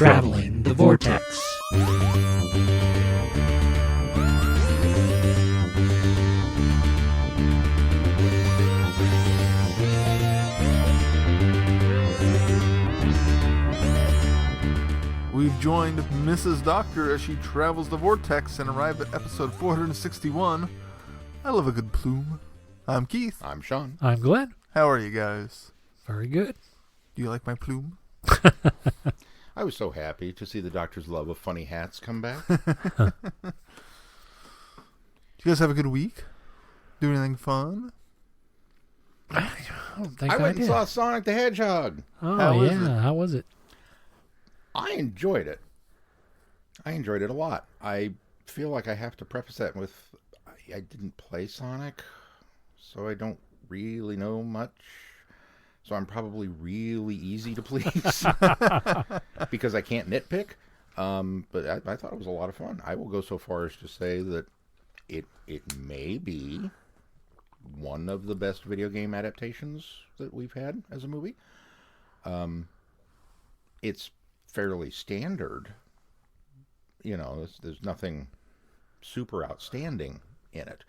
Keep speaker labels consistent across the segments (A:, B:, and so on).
A: Traveling the Vortex.
B: We've joined Mrs. Doctor as she travels the vortex and arrived at episode 461. I love a good plume. I'm Keith.
C: I'm Sean.
A: I'm Glenn.
B: How are you guys?
A: Very good.
B: Do you like my plume?
C: I was so happy to see the Doctor's love of funny hats come back.
B: You guys have a good week? Do anything fun?
A: I don't think
C: I went
A: did.
C: and saw Sonic the Hedgehog.
A: Oh,
B: How was it?
A: How was it?
C: I enjoyed it. I enjoyed it a lot. I feel like I have to preface that with I didn't play Sonic, so I don't really know much. So I'm probably really easy to please because I can't nitpick. But I thought it was a lot of fun. I will go so far as to say that it may be one of the best video game adaptations that we've had as a movie. It's fairly standard. You know, there's nothing super outstanding in it.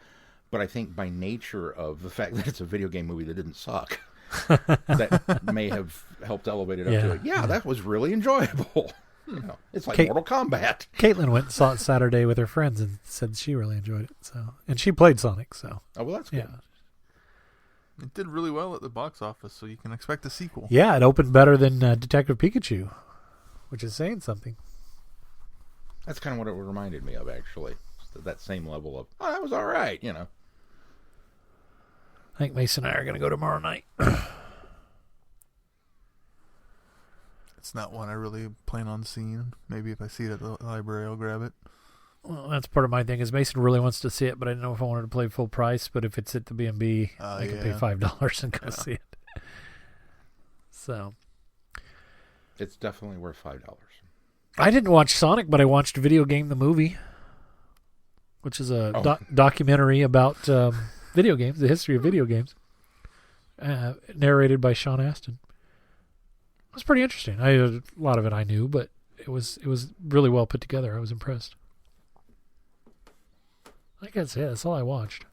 C: But I think by nature of the fact that it's a video game movie that didn't suck, that may have helped elevate it up to it. Yeah, that was really enjoyable. You know, it's like Mortal Kombat.
A: Caitlin went and saw it Saturday with her friends and said she really enjoyed it. So, and she played Sonic. So,
C: Oh, well, that's good.
A: yeah,
B: It did really well at the box office, so you can expect a sequel.
A: yeah, it opened better than Detective Pikachu, which is saying something.
C: That's kind of what it reminded me of, actually. That same level of, oh, that was all right, you know.
A: I think Mason and I are going to go tomorrow night.
B: It's not one I really plan on seeing. Maybe if I see it at the library, I'll grab it.
A: Well, that's part of my thing. Is Mason really wants to see it, but I didn't know if I wanted to play full price. But if it's at the B&B, I can pay $5 and go see it. So
C: It's definitely worth $5.
A: I didn't watch Sonic, but I watched Video Game the Movie, which is a documentary about video games, the history of video games, narrated by Sean Astin. It was pretty interesting. A lot of it I knew, but it was really well put together. I was impressed. I guess that's all I watched.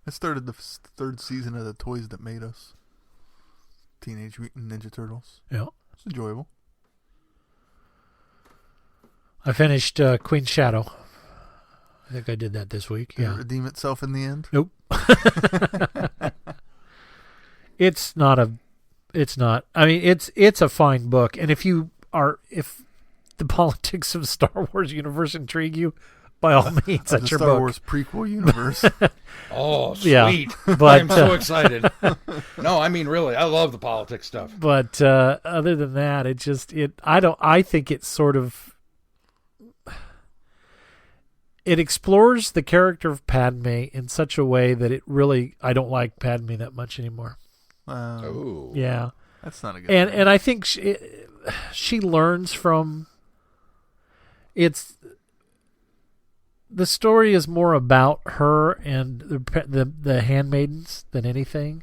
B: I started the third season of The Toys That Made Us. Teenage Mutant Ninja Turtles.
A: Yeah.
B: It's enjoyable.
A: I finished Queen's Shadow. I think I did that this week.
B: Did
A: Yeah.
B: it redeem itself in the end?
A: Nope. It's not. I mean, it's a fine book, and if the politics of Star Wars universe intrigue you, by all means, that's
B: The
A: your
B: Star
A: book.
B: Wars prequel universe.
C: Oh,
A: Yeah,
C: sweet.
A: but,
C: I'm so excited. No, I mean, really, I love the politics stuff.
A: But other than that, I think it's sort of, it explores the character of Padme in such a way that I don't like Padme that much anymore.
C: Oh.
A: Yeah.
B: That's not a good
A: And I think she learns from, the story is more about her and the handmaidens than anything.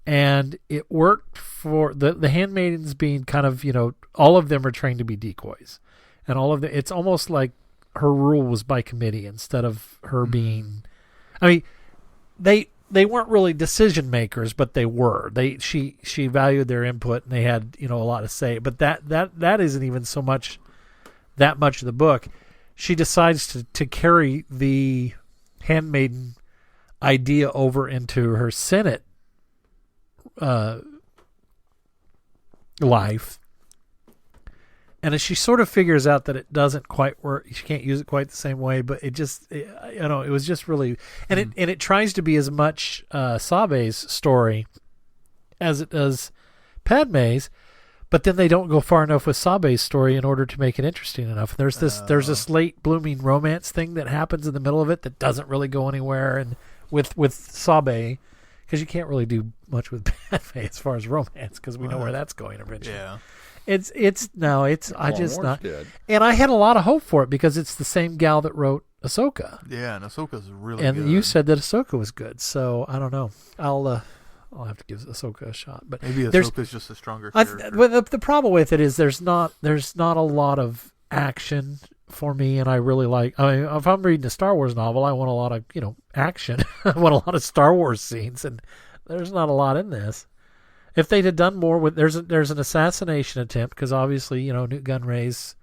A: And it worked for the handmaidens being kind of, all of them are trained to be decoys. And it's almost like her rule was by committee instead of her being, I mean, they weren't really decision makers, but they were. She valued their input and they had, a lot to say. But that isn't even so much that much of the book. She decides to carry the handmaiden idea over into her Senate life. And as she sort of figures out that it doesn't quite work, she can't use it quite the same way, but it was just really, and it tries to be as much Sabe's story as it does Padme's, but then they don't go far enough with Sabe's story in order to make it interesting enough. There's this late blooming romance thing that happens in the middle of it that doesn't really go anywhere, and with Sabe, because you can't really do much with Padme as far as romance, because we know where that's going eventually.
B: Yeah.
A: It's I just not,
C: Did.
A: and I had a lot of hope for it because it's the same gal that wrote Ahsoka.
B: Yeah, and Ahsoka's really
A: and
B: good.
A: you said that Ahsoka was good, so I don't know. I'll I'll have to give Ahsoka a shot. But
B: Maybe
A: there's
B: Ahsoka's just a stronger character.
A: the problem with it is there's not a lot of action for me, and I really like. I mean, if I'm reading a Star Wars novel, I want a lot of action. I want a lot of Star Wars scenes, and there's not a lot in this. If they'd have done more with there's an assassination attempt, because obviously Newt Gunray's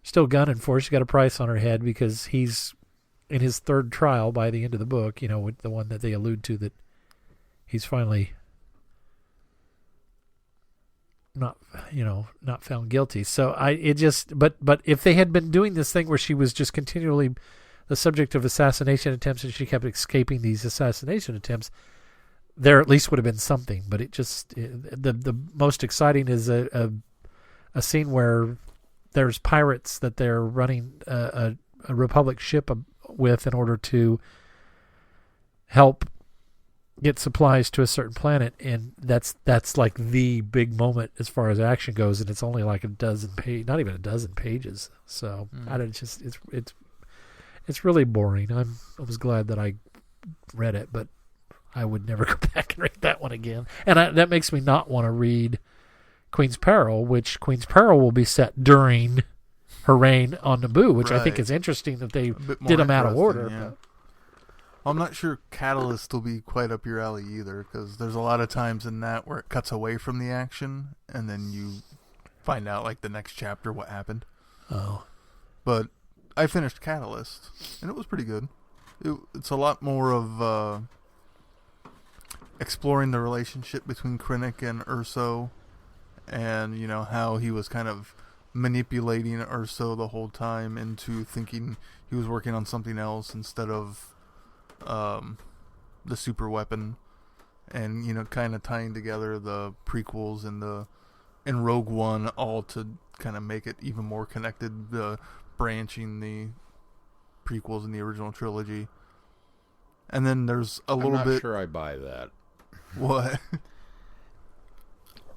A: still gunning for her. She's got a price on her head because he's in his third trial by the end of the book. With the one that they allude to that he's finally not found guilty. So but if they had been doing this thing where she was just continually the subject of assassination attempts and she kept escaping these assassination attempts, there at least would have been something. But the most exciting is a scene where there's pirates that they're running a Republic ship with in order to help get supplies to a certain planet, and that's like the big moment as far as action goes, and it's only like not even a dozen pages. So it's really boring. I was glad that I read it, but I would never go back and read that one again. And that makes me not want to read Queen's Peril, which Queen's Peril will be set during her reign on Naboo, which I think is interesting that they did them out of order.
B: Yeah. I'm not sure Catalyst will be quite up your alley either, because there's a lot of times in that where it cuts away from the action, and then you find out like the next chapter what happened.
A: Oh.
B: But I finished Catalyst, and it was pretty good. It's a lot more of exploring the relationship between Krennic and Urso, and how he was kind of manipulating Urso the whole time into thinking he was working on something else instead of the super weapon, and kind of tying together the prequels and Rogue One all to kind of make it even more connected, branching the prequels in the original trilogy. And then there's a little bit.
C: I'm not sure I buy that.
B: What?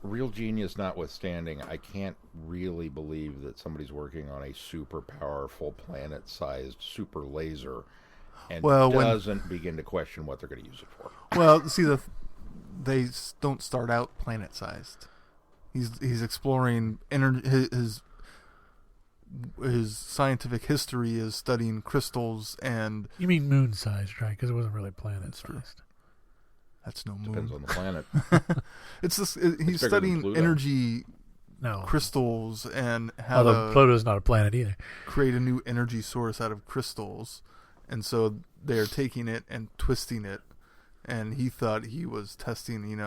C: Real genius notwithstanding, I can't really believe that somebody's working on a super powerful planet-sized super laser and doesn't begin to question what they're going to use it for.
B: Well, see, they don't start out planet-sized. He's exploring his scientific history is studying crystals and.
A: You mean moon-sized, right? Because it wasn't really planet-sized.
B: That's no moon.
C: Depends on the planet.
B: It's this. He's studying energy.
A: No.
B: Crystals and how
A: although Pluto's not a planet either.
B: Create a new energy source out of crystals. And so they are taking it and twisting it. And he thought he was testing,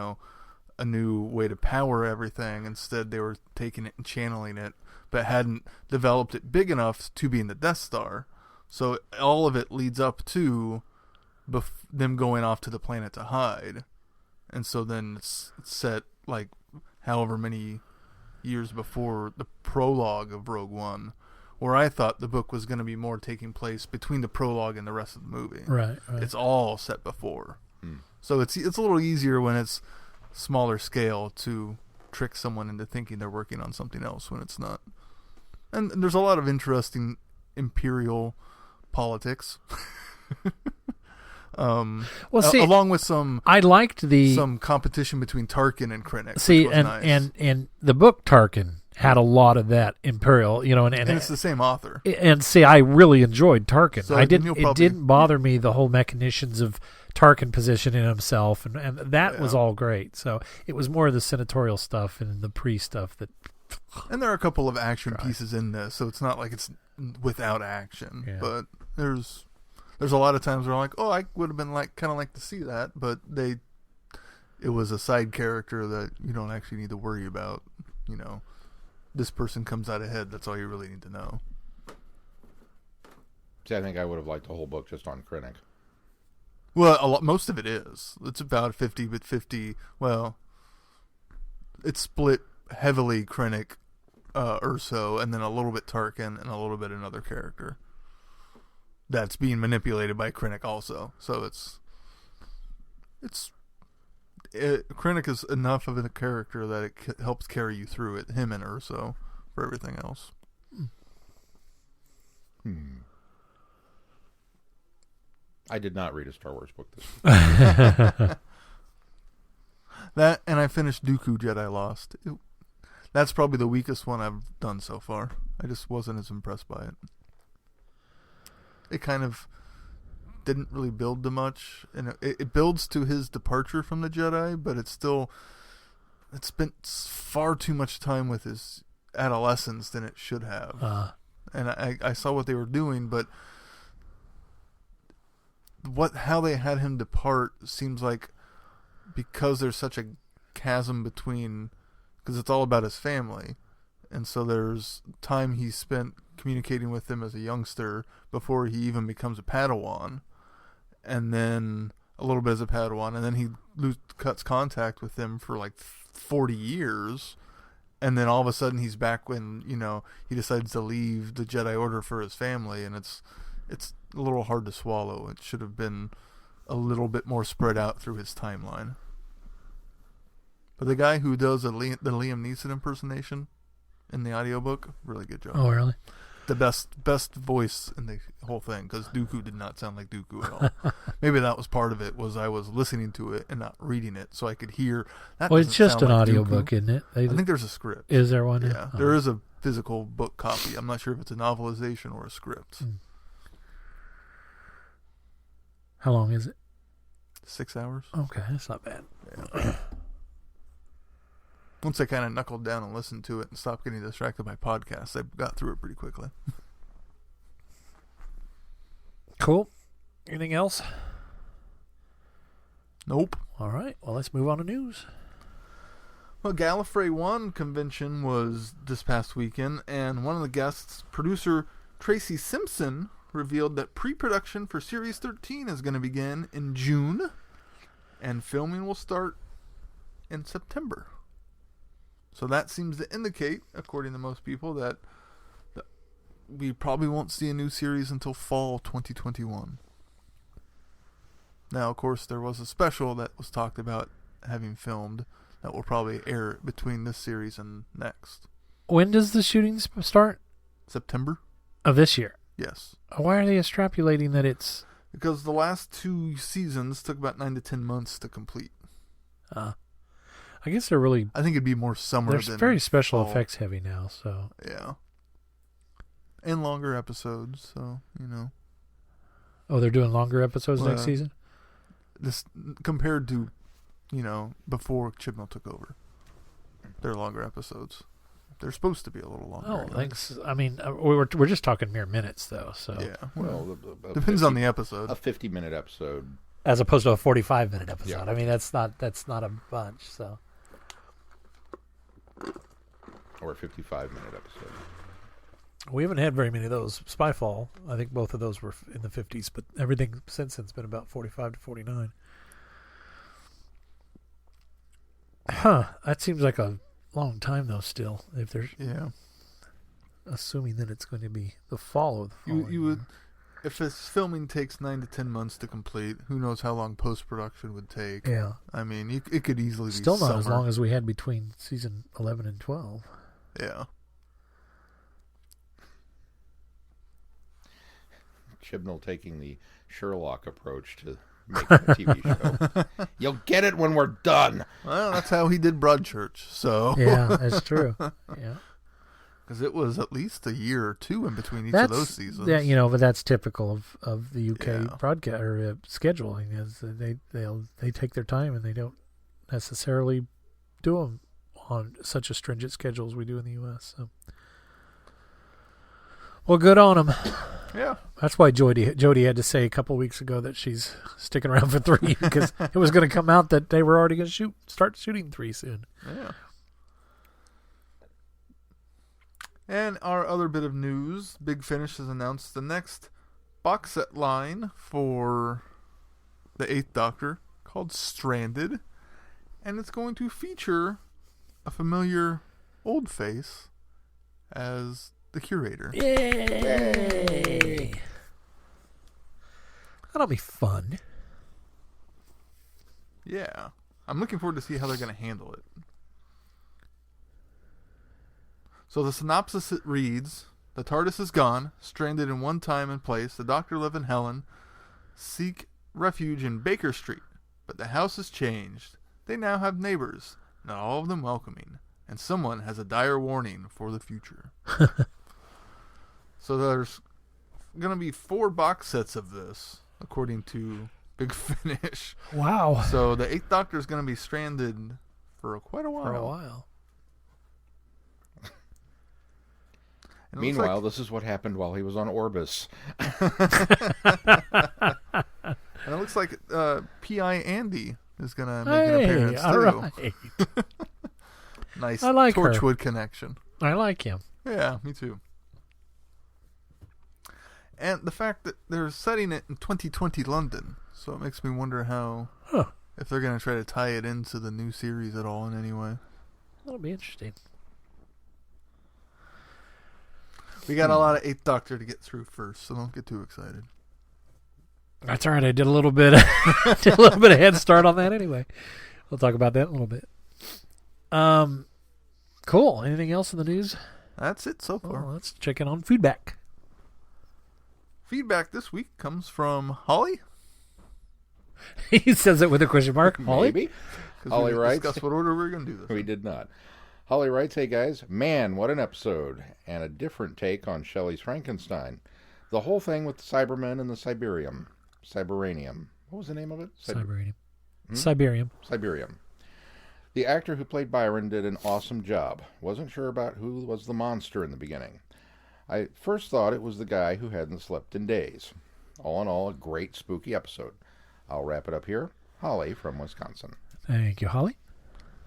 B: a new way to power everything. Instead, they were taking it and channeling it, but hadn't developed it big enough to be in the Death Star. So all of it leads up to them going off to the planet to hide. And so then it's set like however many years before the prologue of Rogue One, where I thought the book was going to be more taking place between the prologue and the rest of the movie.
A: Right.
B: It's all set before. So it's a little easier when it's smaller scale to trick someone into thinking they're working on something else when it's not. And there's a lot of interesting imperial politics. Along with some,
A: I liked
B: some competition between Tarkin and Krennic.
A: See,
B: which was nice.
A: and the book Tarkin had a lot of that imperial, and
B: it's the same author.
A: And see, I really enjoyed Tarkin.
B: So
A: it didn't bother me, the whole machinations of Tarkin positioning himself, and that was all great. So it was more of the senatorial stuff and the pre-stuff that.
B: And there are a couple of action pieces in this, so it's not like it's without action. Yeah. But there's a lot of times where I'm like, oh, I would have been kind of like to see that, but it was a side character that you don't actually need to worry about. This person comes out ahead. That's all you really need to know.
C: See, I think I would have liked the whole book just on Krennic.
B: Well, most of it is. It's about 50, but 50. Well, it's split heavily Krennic, Urso, and then a little bit Tarkin, and a little bit another character that's being manipulated by Krennic also. So Krennic is enough of a character that it helps carry you through it. Him and Urso for everything else.
C: I did not read a Star Wars book this week.
B: That, and I finished Dooku Jedi Lost. That's probably the weakest one I've done so far. I just wasn't as impressed by it. It kind of didn't really build to much, and it builds to his departure from the Jedi, but it spent far too much time with his adolescence than it should have. And I saw what they were doing, but how they had him depart seems like, because there's such a chasm between, because it's all about his family, and so there's time he spent communicating with them as a youngster before he even becomes a Padawan, and then a little bit as a Padawan, and then he cuts contact with them for like 40 years, and then all of a sudden he's back when, he decides to leave the Jedi Order for his family, and it's a little hard to swallow. It should have been a little bit more spread out through his timeline. But the guy who does the Liam Neeson impersonation in the audiobook, really good job.
A: Oh, really?
B: The best voice in the whole thing, because Dooku did not sound like Dooku at all. Maybe that was part of it, was I was listening to it and not reading it, so I could hear.
A: Well, it's just an audiobook, isn't it?
B: I think there's a script.
A: Is there one?
B: Yeah, there is a physical book copy. I'm not sure if it's a novelization or a script.
A: How long is it?
B: 6 hours.
A: Okay, that's not bad.
B: Yeah. Once I kind of knuckled down and listened to it and stopped getting distracted by podcasts, I got through it pretty quickly.
A: Cool. Anything else?
B: Nope.
A: All right. Well, let's move on to news.
B: Well, Gallifrey 1 convention was this past weekend, and one of the guests, producer Tracy Simpson, revealed that pre-production for Series 13 is going to begin in June, and filming will start in September. So that seems to indicate, according to most people, that we probably won't see a new series until fall 2021. Now, of course, there was a special that was talked about having filmed that will probably air between this series and next.
A: When does the shooting start?
B: September?
A: Of this year?
B: Yes.
A: Why are they extrapolating that it's...
B: Because the last 2 seasons took about 9 to 10 months to complete.
A: I guess they're really...
B: I think it'd be more summer than
A: They're very special
B: fall.
A: effects heavy now, so...
B: Yeah. And longer episodes, so,
A: Oh, they're doing longer episodes next season?
B: This compared to, before Chibnall took over. They're longer episodes. They're supposed to be a little longer.
A: Oh,
B: anyway.
A: thanks. I mean, we're just talking mere minutes, though, so...
B: Yeah.
C: Well,
B: Depends on the episode.
C: A 50-minute episode.
A: As opposed to a 45-minute episode.
C: Yeah.
A: I mean, that's not a bunch, so...
C: Or a 55-minute episode.
A: We haven't had very many of those. Spyfall, I think both of those were in the 50s, but everything since then's been about 45 to 49. That seems like a long time, though, still, if they're assuming that it's going to be the fall of the following
B: You would,
A: year.
B: if this filming takes 9 to 10 months to complete, who knows how long post-production would take.
A: Yeah.
B: I mean, it could easily
A: Still
B: be
A: not
B: summer.
A: as long as we had between season 11 and 12.
B: Yeah.
C: Chibnall taking the Sherlock approach to making a TV show. You'll get it when we're done.
B: Well, that's how he did Broadchurch, so...
A: Yeah, that's true. Yeah.
B: Because it was at least a year or 2 in between each of those seasons.
A: Yeah, but that's typical of the UK
B: Yeah.
A: broadcast or scheduling. Is they take their time and they don't necessarily do them on such a stringent schedule as we do in the US. So. Well, good on them.
B: Yeah.
A: That's why Jodie had to say a couple weeks ago that she's sticking around for 3 because it was going to come out that they were already going to start shooting 3 soon.
B: Yeah. And our other bit of news, Big Finish has announced the next box set line for the 8th Doctor called Stranded, and it's going to feature a familiar old face as the curator.
A: Yay! That'll be fun.
B: Yeah. I'm looking forward to see how they're going to handle it. So the synopsis, it reads, the TARDIS is gone, stranded in one time and place. The Doctor, Liv, and Helen seek refuge in Baker Street, but the house has changed. They now have neighbors, not all of them welcoming, and someone has a dire warning for the future. So there's going to be 4 box sets of this, according to Big Finish.
A: Wow.
B: So the 8th Doctor is going to be stranded for quite a while.
A: For a while.
B: And
C: Meanwhile, this is what happened while he was on Orbis.
B: And it looks like P.I. Andy is going to make an appearance, too.
A: All right.
B: Nice
A: I like her.
B: Torchwood connection.
A: I like him.
B: Yeah, me too. And the fact that they're setting it in 2020 London, so it makes me wonder how, if they're going to try to tie it into the new series at all in any way.
A: That'll be interesting.
B: We got a lot of 8th Doctor to get through first, so don't get too excited.
A: That's all right. I did a little bit of head start on that anyway. We'll talk about that in a little bit. Cool. Anything else in the news?
B: That's it so far.
A: Let's check in on feedback.
B: Feedback this week comes from Holly.
A: He says it with a question mark. Holly?
C: Maybe.
B: Holly
C: Holly writes.
B: Discuss what order we're going to do this.
C: We did not. Holly writes, "Hey guys, man, what an episode, and a different take on Shelley's Frankenstein. The whole thing with the Cybermen and the Cyberium. What was the name of it?
A: Siberium. Siberium.
C: The actor who played Byron did an awesome job. Wasn't sure about who was the monster in the beginning. I first thought it was the guy who hadn't slept in days. All in all, a great spooky episode. I'll wrap it up here. Holly from Wisconsin."
A: Thank you, Holly.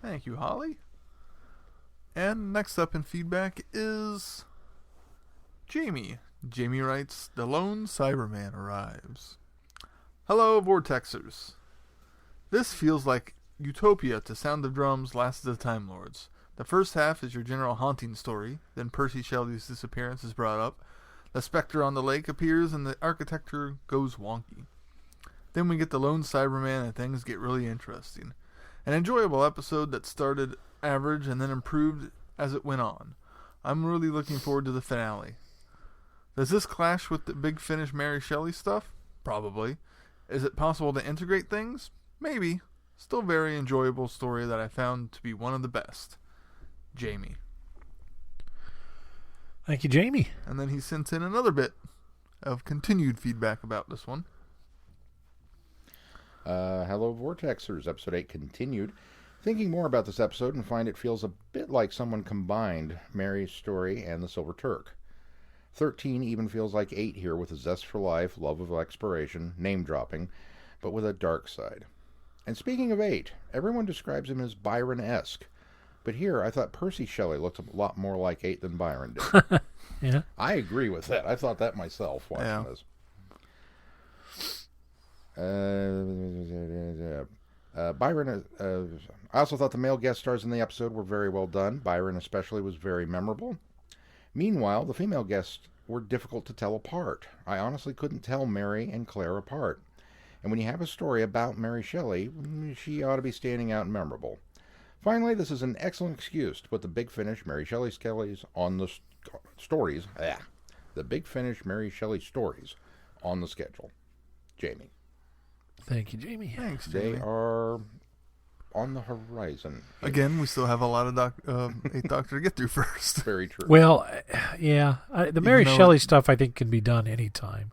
B: Thank you, Holly. And next up in feedback is Jamie. Jamie writes, "The lone Cyberman arrives. Hello, Vortexers. This feels like Utopia to Sound of Drums, Last of the Time Lords. The first half is your general haunting story, then Percy Shelley's disappearance is brought up, the specter on the lake appears, and the architecture goes wonky. Then we get the lone Cyberman and things get really interesting. An enjoyable episode that started average and then improved as it went on. I'm really looking forward to the finale. Does this clash with the Big Finish Mary Shelley stuff? Probably. Is it possible to integrate things? Maybe. Still very enjoyable story that I found to be one of the best. Jamie."
A: Thank you, Jamie.
B: And then he sent in another bit of continued feedback about this one.
C: Hello, Vortexers. Episode 8 continued. Thinking more about this episode and find it feels a bit like someone combined Mary's story and the Silver Turk. 13 even feels like 8 here with a zest for life, love of exploration, name-dropping, but with a dark side. And speaking of 8, everyone describes him as Byron-esque. But here, I thought Percy Shelley looked a lot more like 8 than Byron did.
A: Yeah.
C: I agree with that. I thought that myself watching this. Byron, I also thought the male guest stars in the episode were very well done. Byron especially was very memorable. Meanwhile, the female guests were difficult to tell apart. I honestly couldn't tell Mary and Claire apart. And when you have a story about Mary Shelley, she ought to be standing out and memorable. Finally, this is an excellent excuse to put the Big Finish Mary Shelley stories on the stories. The Big Finish Mary Shelley stories on the schedule. Jamie.
A: Thank you, Jamie.
B: Thanks, Jamie.
C: They are on the horizon.
B: Again, we still have a lot of 8th Doctor to get through first.
C: Very true.
A: Well, yeah. The Mary
B: though
A: Shelley stuff, I think, can be done anytime.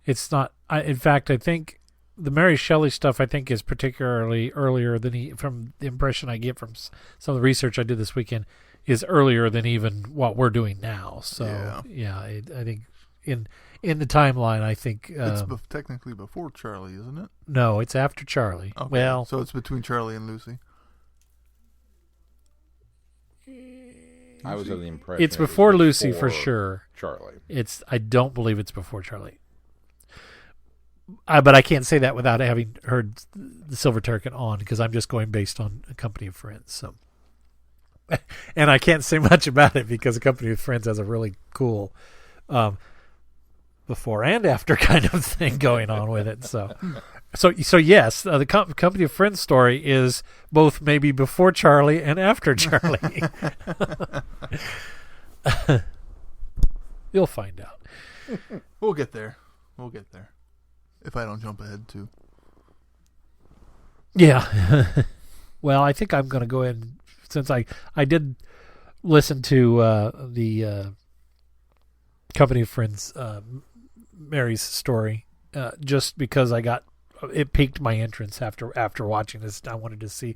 A: It's not... in fact, I think the Mary Shelley stuff, I think, is particularly earlier than from the impression I get from some of the research I did this weekend, is earlier than even what we're doing now. So, yeah I think in the timeline, I think...
B: it's technically before Charlie, isn't it?
A: No, it's after Charlie.
B: Okay.
A: Well...
B: So it's between Charlie and Lucy.
C: I was of the impression
A: it's before Lucy for sure.
C: Charlie.
A: I don't believe it's before Charlie. But I can't say that without having heard the Silver Turk on, because I'm just going based on A Company of Friends. So, and I can't say much about it because A Company of Friends has a really cool before and after kind of thing going on with it. So yes, the Company of Friends story is both maybe before Charlie and after Charlie. You'll find out.
B: We'll get there. If I don't jump ahead too.
A: Yeah. Well, I think I'm going to go ahead and, since I did listen to the Company of Friends Mary's story, just because it piqued my interest after watching this. I wanted to see,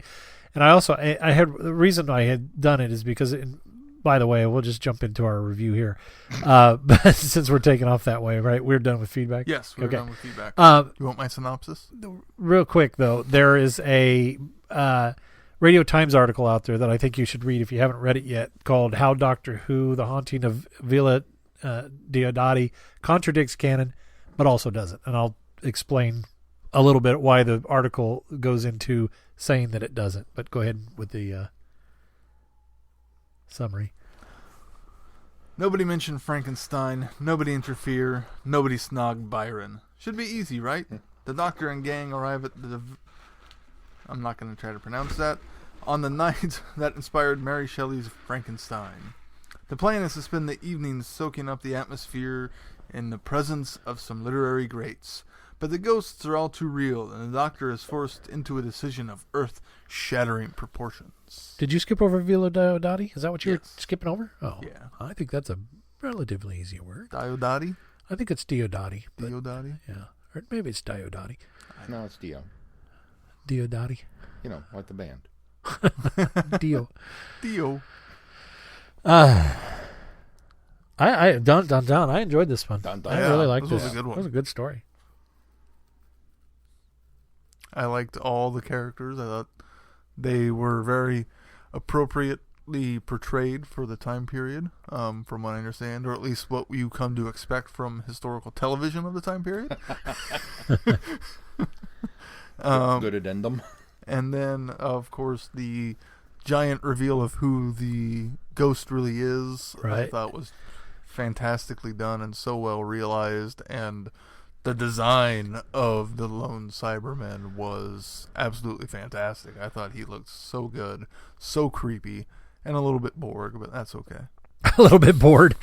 A: and I also I had the reason I had done it is because. By the way, we'll just jump into our review here, but since we're taking off that way, right? We're done with feedback.
B: Yes, we're done with feedback. You want my synopsis?
A: Real quick though, there is a Radio Times article out there that I think you should read if you haven't read it yet, called "How Doctor Who: The Haunting of Villa Diodati Contradicts Canon, but Also Doesn't," and I'll explain a little bit why the article goes into saying that it doesn't. But go ahead with the summary.
B: Nobody mentioned Frankenstein. Nobody interfere. Nobody snog Byron. Should be easy, right? The Doctor and gang arrive at the... I'm not going to try to pronounce that. On the night that inspired Mary Shelley's Frankenstein. The plan is to spend the evening soaking up the atmosphere in the presence of some literary greats. But the ghosts are all too real, and the Doctor is forced into a decision of earth-shattering proportions.
A: Did you skip over Villa Diodati? Is that what you were
B: Yes.
A: skipping over? Oh,
B: Yeah.
A: I think that's a relatively easy word.
B: Diodati?
A: I think it's Diodati. But,
B: Diodati?
A: yeah, or maybe it's Diodati.
C: No, it's Dio.
A: Diodati.
C: You know, like the band.
A: Dio.
B: Dio.
A: I done. I enjoyed this one.
C: Dun, dun.
A: I
B: Yeah,
A: really liked
B: this
A: this.
B: was a good one.
A: It was a good story.
B: I liked all the characters. I thought they were very appropriately portrayed for the time period, from what I understand, or at least what you come to expect from historical television of the time period.
C: Good addendum.
B: And then, of course, the giant reveal of who the ghost really is, I
A: Right.
B: thought was fantastically done and so well realized, and the design of the lone Cyberman was absolutely fantastic. I thought he looked so good, so creepy, and a little bit Borg, but that's okay.
A: A little bit bored.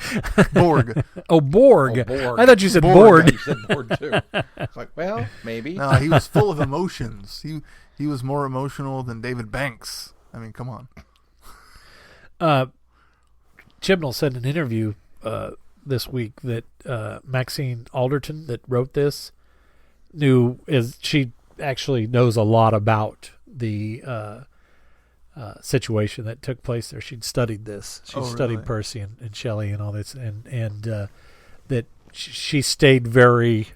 B: Borg.
A: Oh, Borg.
C: Oh, Borg.
A: I thought you said
B: Borg.
A: bored.
C: You said bored too. It's like, well, maybe.
B: No, he was full of emotions. He was more emotional than David Banks. I mean, come on.
A: Chibnall said in an interview this week that Maxine Alderton, that wrote this, she actually knows a lot about the situation that took place there. She'd studied this. She studied
B: really?
A: Percy and Shelley and all this, and that she stayed very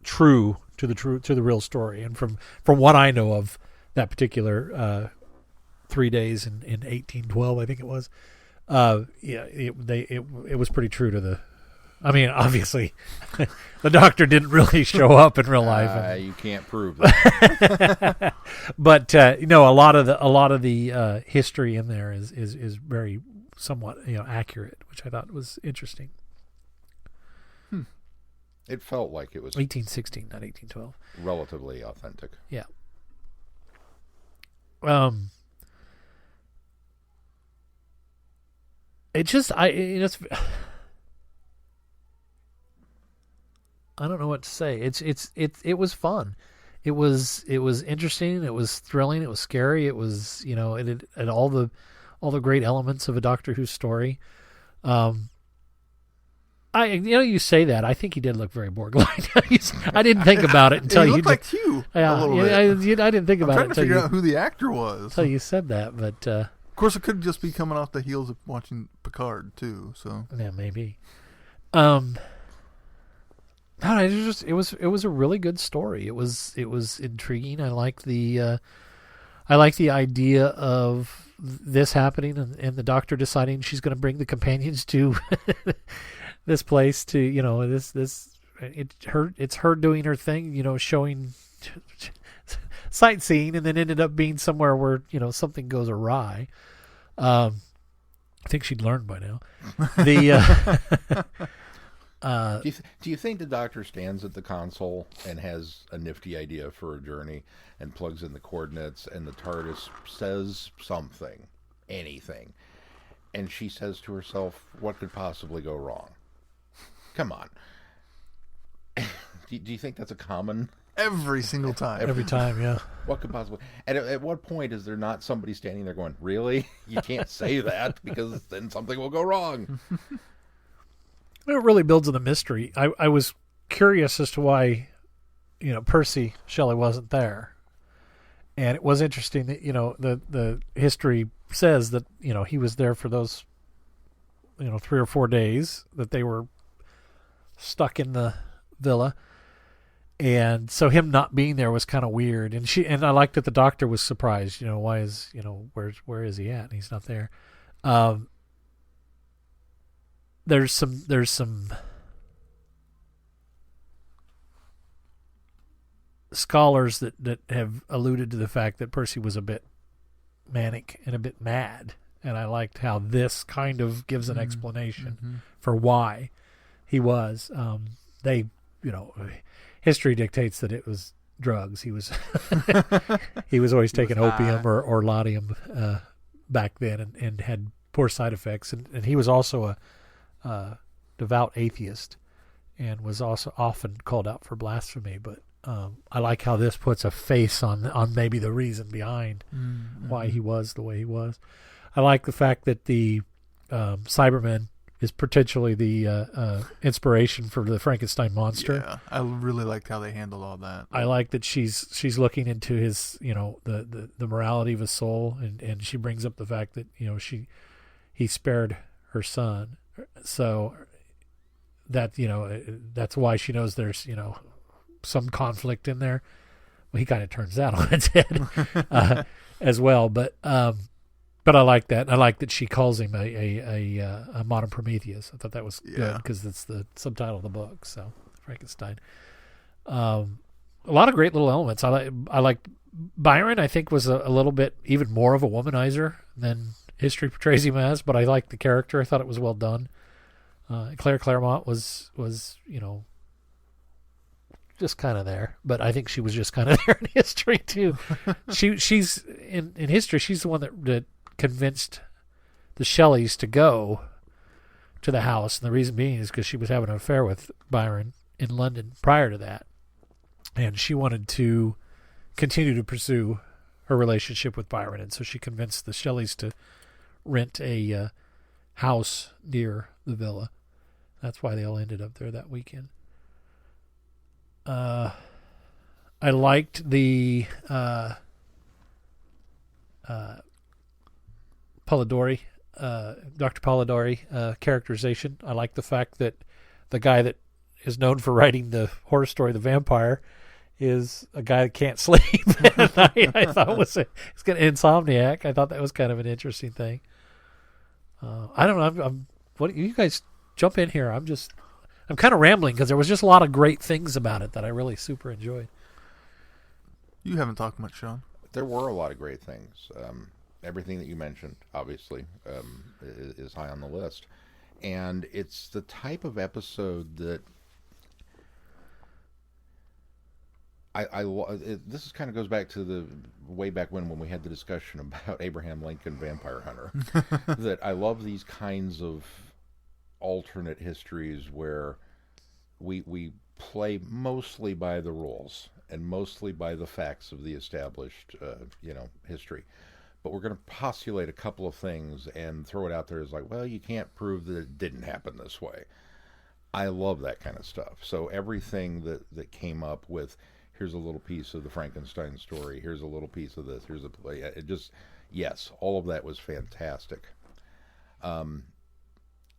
A: true to the real story. And from what I know of that particular 3 days in 1812, I think it was. It was pretty true to the. I mean, obviously, the Doctor didn't really show up in real life.
C: You can't prove that.
A: But a lot of the history in there is very somewhat accurate, which I thought was interesting.
C: It felt like it was
A: 1816, not 1812.
C: relatively authentic.
A: Yeah. It just I don't know what to say. It was fun. It was interesting. It was thrilling. It was scary. It was it had all the great elements of a Doctor Who story. You say that. I think he did look very Borg-like. I didn't think about it until
B: he
A: you
B: looked like Hugh a little bit.
A: I didn't think
B: I'm
A: about
B: trying
A: it
B: to
A: until
B: figure
A: you
B: out who the actor was.
A: until you said that. But
B: Of course, it could just be coming off the heels of watching Picard too. So
A: yeah, maybe. No, it was a really good story. It was intriguing. I like the idea of this happening and the Doctor deciding she's going to bring the companions to this place to it's her doing her thing, showing sightseeing, and then ended up being somewhere where something goes awry. I think she'd learned by now.
C: Do you think the Doctor stands at the console and has a nifty idea for a journey and plugs in the coordinates, and the TARDIS says something, anything, and she says to herself, what could possibly go wrong? Come on. Do you think that's a common
B: every single time.
A: Every time, yeah.
C: What could possibly? And at what point is there not somebody standing there going, "Really? You can't say that because then something will go wrong."
A: It really builds on the mystery. I was curious as to why, Percy Shelley wasn't there. And it was interesting that, the history says that, he was there for those, 3 or 4 days that they were stuck in the villa. And so him not being there was kind of weird. And I liked that the doctor was surprised, why is, where is he at? And he's not there. There's some scholars that have alluded to the fact that Percy was a bit manic and a bit mad, and I liked how this kind of gives an explanation for why he was. History dictates that it was drugs. He was he was always taking opium or laudanum back then, and had poor side effects, and he was also a devout atheist, and was also often called out for blasphemy. But I like how this puts a face on maybe the reason behind why he was the way he was. I like the fact that the Cyberman is potentially the inspiration for the Frankenstein monster.
B: Yeah, I really liked how they handled all that.
A: I like that she's looking into his, the morality of his soul, and she brings up the fact that he spared her son, so that that's why she knows there's some conflict in there. Well, he kind of turns that on its head as well, but I like that. I like that she calls him a modern Prometheus. I thought that was good because it's the subtitle of the book. So Frankenstein. A lot of great little elements. I like Byron. I think was a little bit even more of a womanizer than history portrays him as. But I liked the character. I thought it was well done. Claire Claremont was just kind of there, but I think she was just kind of there in history too. She's in history. She's the one that convinced the Shelleys to go to the house, and the reason being is because she was having an affair with Byron in London prior to that, and she wanted to continue to pursue her relationship with Byron, and so she convinced the Shelleys to rent a house near the villa. That's why they all ended up there that weekend. I liked the Polidori, Dr. Polidori characterization. I like the fact that the guy that is known for writing the horror story, The Vampire, is a guy that can't sleep at night. I thought it's an insomniac. I thought that was kind of an interesting thing. I don't know. What you guys jump in here? I'm kind of rambling because there was just a lot of great things about it that I really super enjoyed.
B: You haven't talked much, Sean.
C: There were a lot of great things. Everything that you mentioned, obviously, is high on the list. And it's the type of episode that this kind of goes back to the way back when we had the discussion about Abraham Lincoln Vampire Hunter. That I love these kinds of alternate histories where we play mostly by the rules and mostly by the facts of the established history, but we're going to postulate a couple of things and throw it out there as like, well, you can't prove that it didn't happen this way. I love that kind of stuff. So everything that came up with, here's a little piece of the Frankenstein story, here's a little piece of this, here's yes, all of that was fantastic.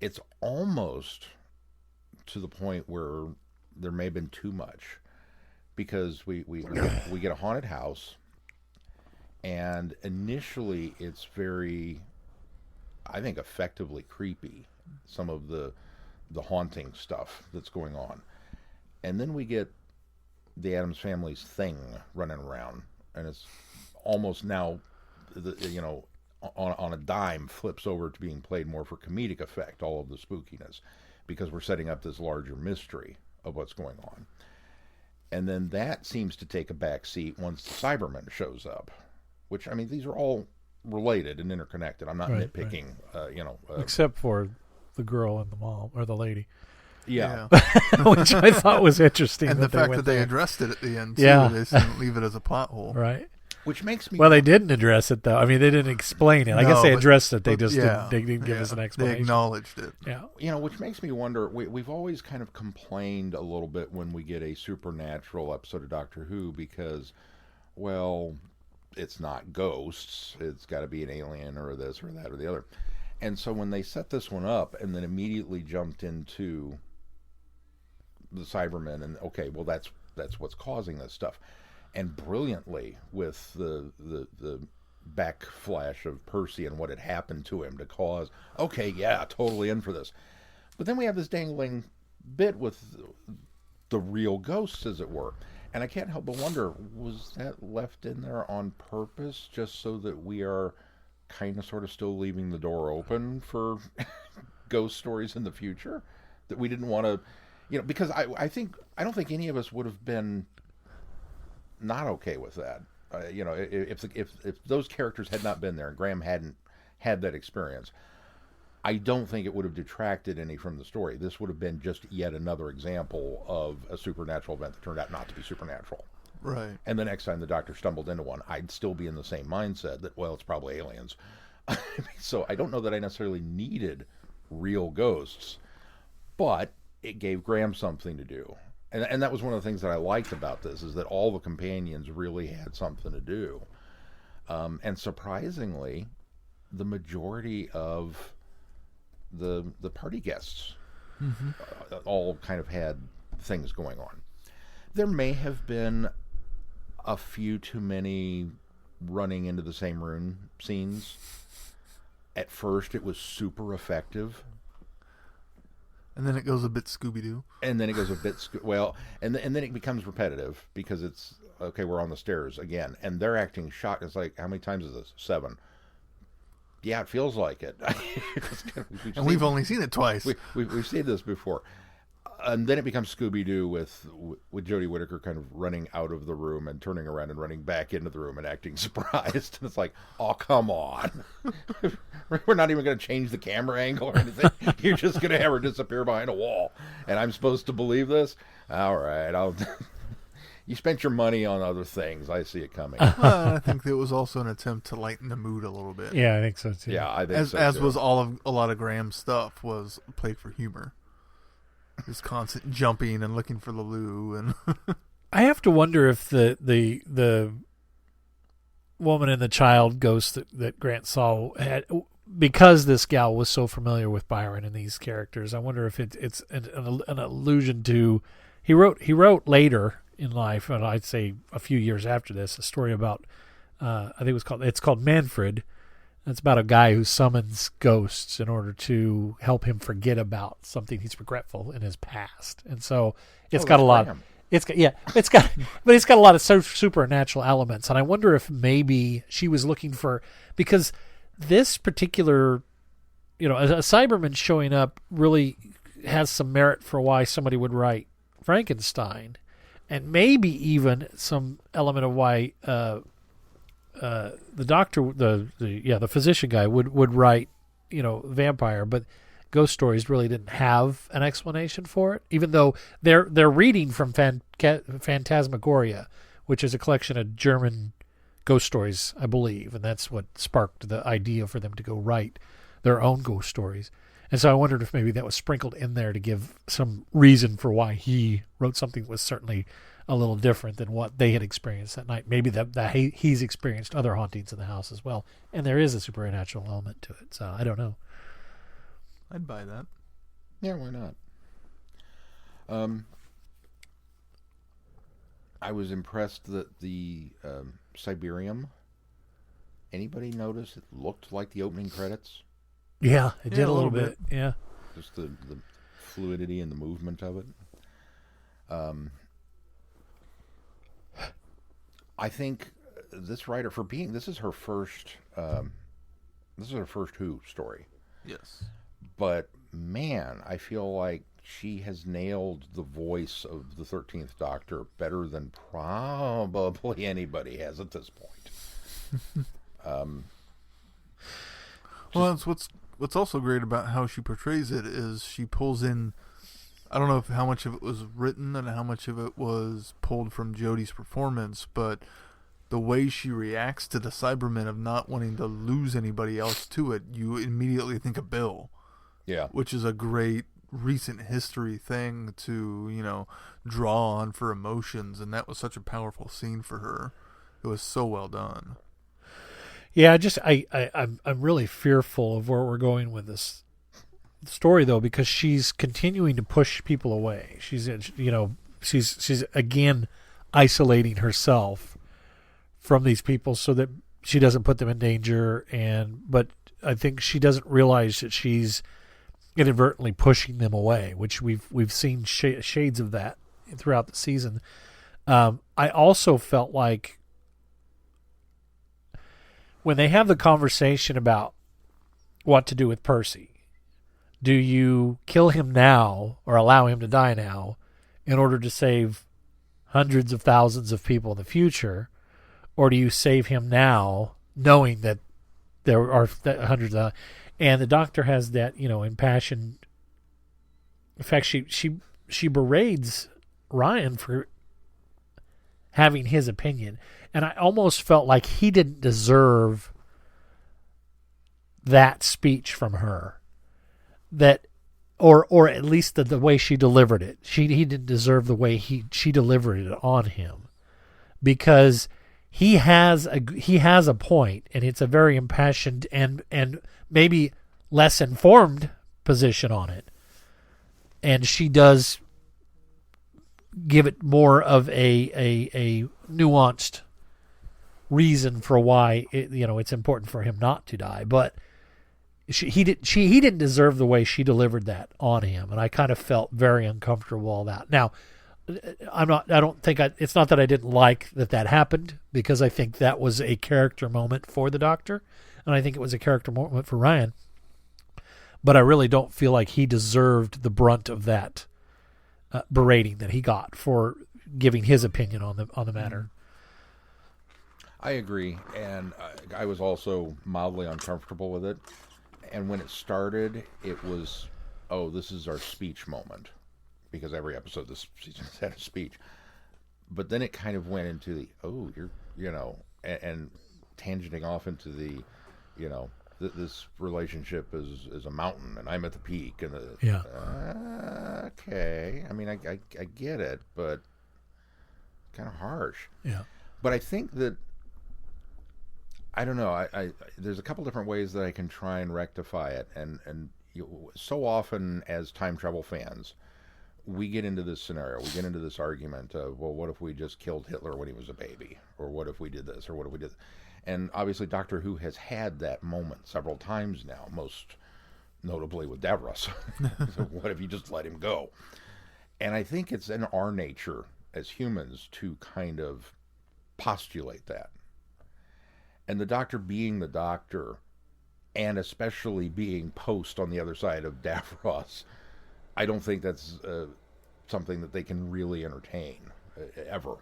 C: It's almost to the point where there may have been too much, because we get a haunted house, and initially it's very, I think, effectively creepy, some of the haunting stuff that's going on. And then we get the Addams Family's thing running around, and it's almost now, on a dime, flips over to being played more for comedic effect, all of the spookiness, because we're setting up this larger mystery of what's going on. And then that seems to take a back seat once the Cyberman shows up, which, I mean, these are all related and interconnected. I'm not nitpicking,
A: except for the girl in the mall, or the lady.
C: Yeah.
A: which I thought was interesting.
B: And the fact that they
A: there.
B: addressed it at the end, too.
A: Yeah.
B: They didn't leave it as a plot hole.
A: Right.
C: Which makes me...
A: Well, they didn't address it, though. I mean, they didn't explain it. I guess they addressed it. They just didn't give us an explanation.
B: They acknowledged it.
A: Yeah.
C: Which makes me wonder, we've always kind of complained a little bit when we get a supernatural episode of Doctor Who because, well, it's not ghosts. It's got to be an alien or this or that or the other. And so when they set this one up and then immediately jumped into the Cybermen and, okay, well, that's what's causing this stuff. And brilliantly with the backflash of Percy and what had happened to him to cause, okay, yeah, totally in for this. But then we have this dangling bit with the real ghosts, as it were. And I can't help but wonder, was that left in there on purpose just so that we are kind of sort of still leaving the door open for ghost stories in the future? That we didn't want to, because I don't think any of us would have been not okay with that. If those characters had not been there and Graham hadn't had that experience, I don't think it would have detracted any from the story. This would have been just yet another example of a supernatural event that turned out not to be supernatural.
B: Right.
C: And the next time the Doctor stumbled into one, I'd still be in the same mindset that, well, it's probably aliens. So I don't know that I necessarily needed real ghosts, but it gave Graham something to do. And that was one of the things that I liked about this, is that all the companions really had something to do. And surprisingly, the majority of the party guests all kind of had things going on. There may have been a few too many running into the same room scenes. At first, it was super effective.
B: And then it goes a bit Scooby-Doo.
C: And then it goes a bit... and then it becomes repetitive because it's, okay, we're on the stairs again. And they're acting shocked. It's like, how many times is this? 7. Yeah, it feels like it.
B: And we've only seen it twice.
C: We've seen this before. And then it becomes Scooby-Doo with Jodie Whittaker kind of running out of the room and turning around and running back into the room and acting surprised. And it's like, oh, come on. We're not even going to change the camera angle or anything. You're just going to have her disappear behind a wall. And I'm supposed to believe this? All right, You spent your money on other things. I see it coming.
B: Well, I think it was also an attempt to lighten the mood a little bit.
A: Yeah, I think so, too.
C: Yeah, I think so,
B: as
C: too.
B: was a lot of Graham's stuff was played for humor. Just constant jumping and looking for the loo, and
A: I have to wonder if the woman and the child ghost that Grant saw had, because this gal was so familiar with Byron and these characters. I wonder if it's an allusion to he wrote later in life, and I'd say a few years after this, a story about I think it's called Manfred. It's about a guy who summons ghosts in order to help him forget about something he's regretful in his past. And so it's got a lot. But it's got a lot of supernatural elements. And I wonder if maybe she was looking for, because this particular, a Cyberman showing up really has some merit for why somebody would write Frankenstein, and maybe even some element of why the doctor, the physician guy would write, vampire, but ghost stories really didn't have an explanation for it, even though they're reading from Phantasmagoria, which is a collection of German ghost stories, I believe, and that's what sparked the idea for them to go write their own ghost stories. And so I wondered if maybe that was sprinkled in there to give some reason for why he wrote something that was certainly a little different than what they had experienced that night. Maybe that he's experienced other hauntings in the house as well, and there is a supernatural element to it. So I don't know.
B: I'd buy that.
C: Yeah, why not? I was impressed that the Siberium. Anybody notice it looked like the opening credits?
A: Yeah, it did a little bit. Yeah,
C: just the fluidity and the movement of it. I think this writer, this is her first Who story.
B: Yes.
C: But man, I feel like she has nailed the voice of the 13th Doctor better than probably anybody has at this point.
B: Well, that's what's also great about how she portrays it is she pulls in I don't know how much of it was written and how much of it was pulled from Jodie's performance, but the way she reacts to the Cybermen of not wanting to lose anybody else to it, you immediately think of Bill.
C: Yeah.
B: Which is a great recent history thing to, draw on for emotions, and that was such a powerful scene for her. It was so well done.
A: Yeah, I'm really fearful of where we're going with this story, though, because she's continuing to push people away. She's again isolating herself from these people so that she doesn't put them in danger. But I think she doesn't realize that she's inadvertently pushing them away, which we've seen shades of that throughout the season. I also felt like when they have the conversation about what to do with Percy, do you kill him now or allow him to die now in order to save hundreds of thousands of people in the future, or do you save him now knowing that there are hundreds of... And the Doctor has that, impassioned... In fact, she berates Ryan for having his opinion. And I almost felt like he didn't deserve that speech from her. That, or at least the way she delivered it. He didn't deserve the way she delivered it on him, because he has a point, and it's a very impassioned and maybe less informed position on it, and she does give it more of a nuanced reason for why it's important for him not to die, but. He didn't deserve the way she delivered that on him, and I kind of felt very uncomfortable all that. Now, it's not that I didn't like that happened, because I think that was a character moment for the Doctor, and I think it was a character moment for Ryan. But I really don't feel like he deserved the brunt of that berating that he got for giving his opinion on the matter.
C: I agree, and I was also mildly uncomfortable with it. And when it started, it was, this is our speech moment, because every episode this season has had a speech. But then it kind of went into and tangenting off into the, this relationship is a mountain, and I'm at the peak, and okay. I mean, I get it, but kind of harsh.
A: Yeah.
C: But I think that. I don't know. I there's a couple different ways that I can try and rectify it, and so often as time travel fans, we get into this scenario, we get into this argument of, well, what if we just killed Hitler when he was a baby, or what if we did this, or what if we did, and obviously Doctor Who has had that moment several times now, most notably with Davros. So what if you just let him go? And I think it's in our nature as humans to kind of postulate that. And the Doctor being the Doctor, and especially being post on the other side of Davros, I don't think that's something that they can really entertain ever.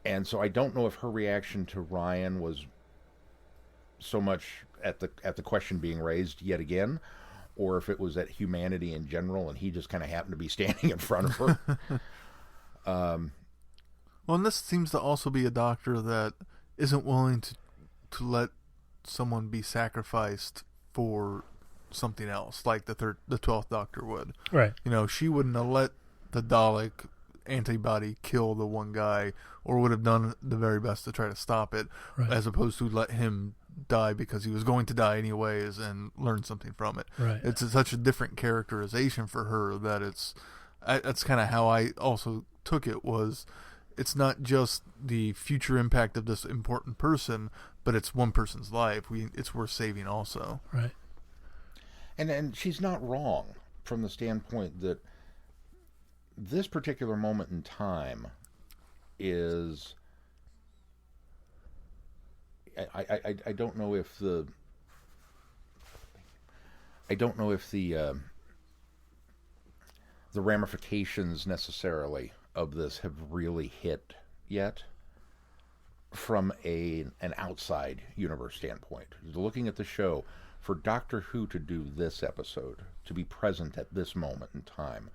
C: And so I don't know if her reaction to Ryan was so much at the question being raised yet again, or if it was at humanity in general, and he just kind of happened to be standing in front of her.
B: Well, and this seems to also be a Doctor that isn't willing to let someone be sacrificed for something else, like the 12th Doctor would.
A: Right.
B: She wouldn't have let the Dalek antibody kill the one guy, or would have done the very best to try to stop it,
A: right,
B: as opposed to let him die because he was going to die anyways and learn something from it.
A: Right.
B: It's such a different characterization for her that that's kind of how I also took it. Was it's not just the future impact of this important person, but it's one person's life. It's worth saving also.
A: Right.
C: And she's not wrong from the standpoint that this particular moment in time is... I don't know if the ramifications necessarily of this have really hit yet from an outside universe standpoint. Looking at the show, for Doctor Who to do this episode, to be present at this moment in time,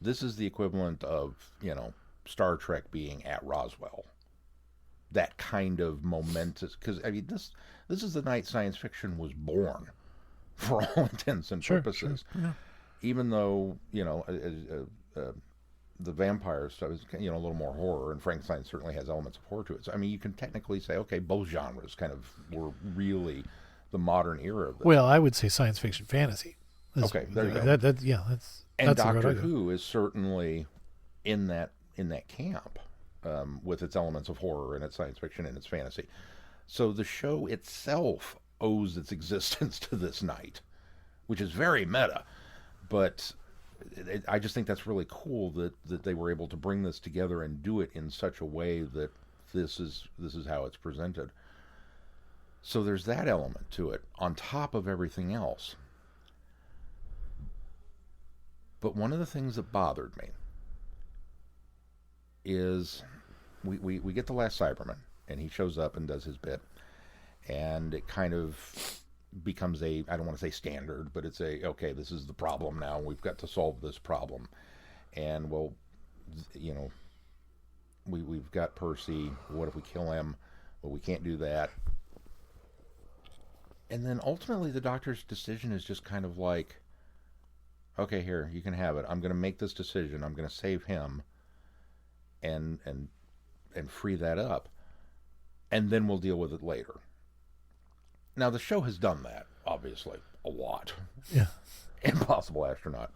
C: This is the equivalent of, Star Trek being at Roswell. That kind of momentous, because this is the night science fiction was born, for all intents and purposes.
A: Sure. Yeah.
C: Even though the vampire stuff is a little more horror, and Frankenstein certainly has elements of horror to it. So, you can technically say, okay, both genres kind of were really the modern era of this.
A: Well, I would say science fiction fantasy.
C: Okay, there you go.
A: That's
C: And
A: that's
C: Doctor Who is certainly in that camp, with its elements of horror and its science fiction and its fantasy. So the show itself owes its existence to this night, which is very meta. But I just think that's really cool that they were able to bring this together and do it in such a way that this is how it's presented. So there's that element to it on top of everything else. But one of the things that bothered me is we get the last Cyberman, and he shows up and does his bit, and it kind of becomes I don't want to say standard, but it's okay, this is the problem now, we've got to solve this problem. And well, we've got Percy, what if we kill him? Well, we can't do that. And then ultimately the Doctor's decision is just kind of like, okay, here, you can have it. I'm going to make this decision. I'm going to save him and free that up. And then we'll deal with it later. Now, the show has done that, obviously, a lot.
A: Yeah.
C: Impossible Astronaut.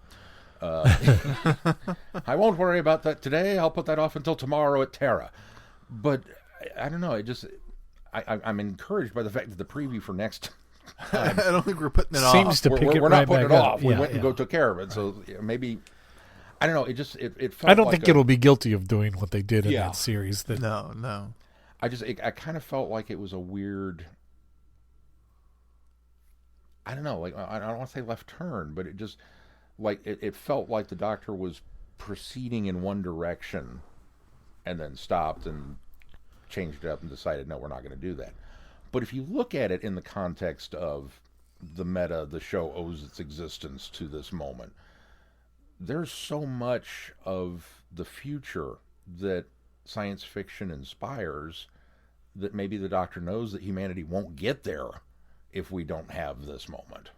C: I won't worry about that today. I'll put that off until tomorrow at Terra. But I don't know. I'm encouraged by the fact that the preview for next time,
B: I don't think we're putting it
A: seems
B: off.
A: to pick it
C: we're
A: right
C: not putting
A: back
C: it
A: up.
C: off. We
A: Yeah,
C: went and
A: yeah.
C: took care of it. So maybe, I don't know. It felt
A: I don't
C: like
A: think it'll be guilty of doing what they did in
C: Yeah.
A: that series. That
B: No.
C: I kind of felt like it was a weird, I don't know, like, I don't want to say left turn, but it just, like, it felt like the Doctor was proceeding in one direction and then stopped and changed it up and decided, no, we're not going to do that. But if you look at it in the context of the meta, the show owes its existence to this moment, there's so much of the future that science fiction inspires that maybe the Doctor knows that humanity won't get there if we don't have this moment.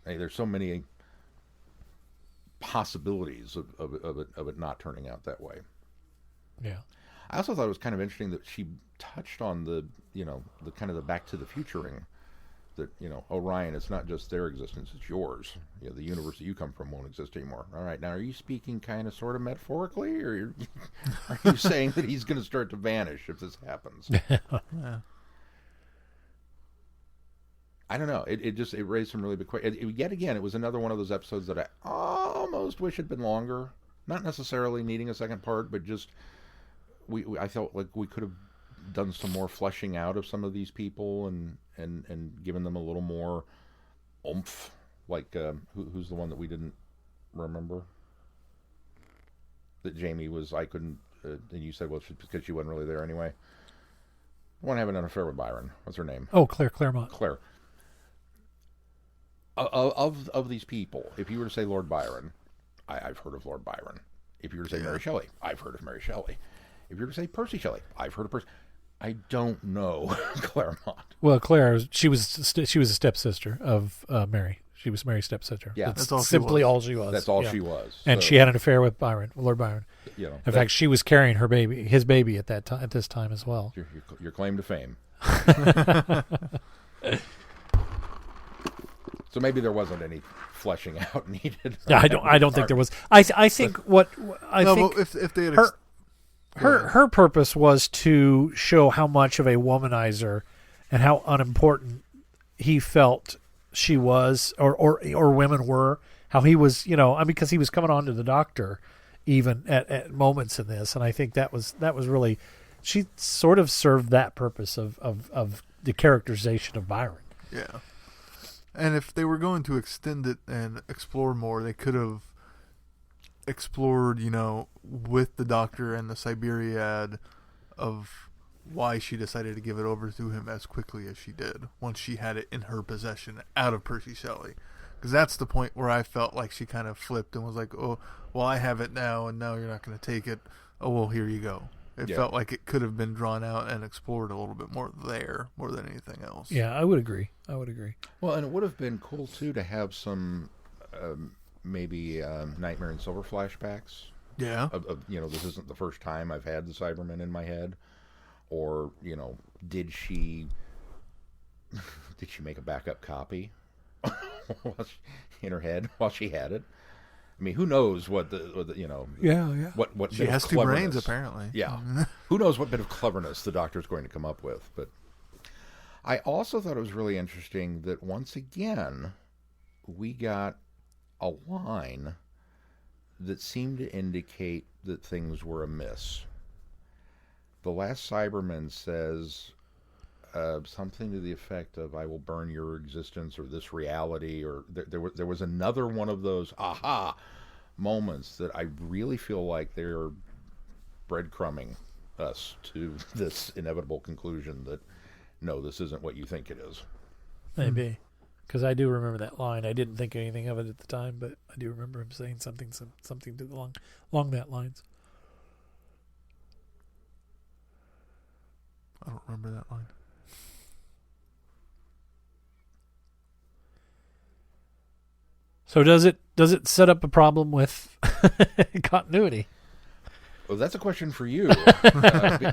C: Hey, there's so many possibilities of it not turning out that way.
A: yeah.
C: I also thought it was kind of interesting that she touched on the kind of the Back to the Futuring, that, Orion, it's not just their existence, it's yours. The universe that you come from won't exist anymore. All right, now are you speaking kind of sort of metaphorically, or are you saying that he's going to start to vanish if this happens?
B: Yeah.
C: I don't know. It raised some really big questions. Yet again, it was another one of those episodes that I almost wish had been longer. Not necessarily needing a second part, but just I felt like we could have done some more fleshing out of some of these people and given them a little more oomph. Like who's the one that we didn't remember? That Jamie was. I couldn't. And you said, well, because she wasn't really there anyway. I want to have an affair with Byron. What's her name?
A: Oh, Claremont.
C: Claire. Of these people, if you were to say Lord Byron, I've heard of Lord Byron. If you were to say Mary Shelley, I've heard of Mary Shelley. If you were to say Percy Shelley, I've heard of Percy. I don't know Claremont.
A: Well, Claire, she was a stepsister of Mary. She was Mary's stepsister.
C: Yeah,
A: that's
B: all she
A: simply
B: was.
A: all she was.
C: That's all
A: Yeah.
C: she was.
A: And
C: So,
A: she had an affair with Lord Byron. In fact, she was carrying his baby at that time, at this time as well.
C: your claim to fame. So maybe there wasn't any fleshing out needed.
A: Yeah, I don't think there was. I think what I think
B: But if they had
A: her purpose was to show how much of a womanizer and how unimportant he felt she was, or women were. How he was, because he was coming on to the Doctor, even at moments in this, and I think that was really, she sort of served that purpose of the characterization of Byron.
B: Yeah. And if they were going to extend it and explore more, they could have explored, with the Doctor and the Siberiad, of why she decided to give it over to him as quickly as she did once she had it in her possession out of Percy Shelley. Because that's the point where I felt like she kind of flipped and was like, oh, well, I have it now, and now you're not going to take it. Oh, well, here you go. It felt like it could have been drawn out and explored a little bit more there, more than anything else.
A: Yeah, I would agree.
C: Well, and it would have been cool, too, to have some maybe Nightmare and Silver flashbacks.
B: Yeah.
C: This isn't the first time I've had the Cybermen in my head. Or, did she make a backup copy in her head while she had it? I mean, who knows what
A: Yeah.
C: What
B: she
C: bit
B: has
C: of
B: two
C: cleverness.
B: brains, apparently.
C: Yeah. Who knows what bit of cleverness the Doctor's going to come up with. But I also thought it was really interesting that once again, we got a line that seemed to indicate that things were amiss. The last Cyberman says something to the effect of, I will burn your existence, or this reality, or there was another one of those aha moments that I really feel like they're breadcrumbing us to this inevitable conclusion that, no, this isn't what you think it is.
A: Maybe. Because I do remember that line. I didn't think anything of it at the time, but I do remember him saying something along that lines.
B: I don't remember that line.
A: So does it set up a problem with continuity?
C: Well, that's a question for you.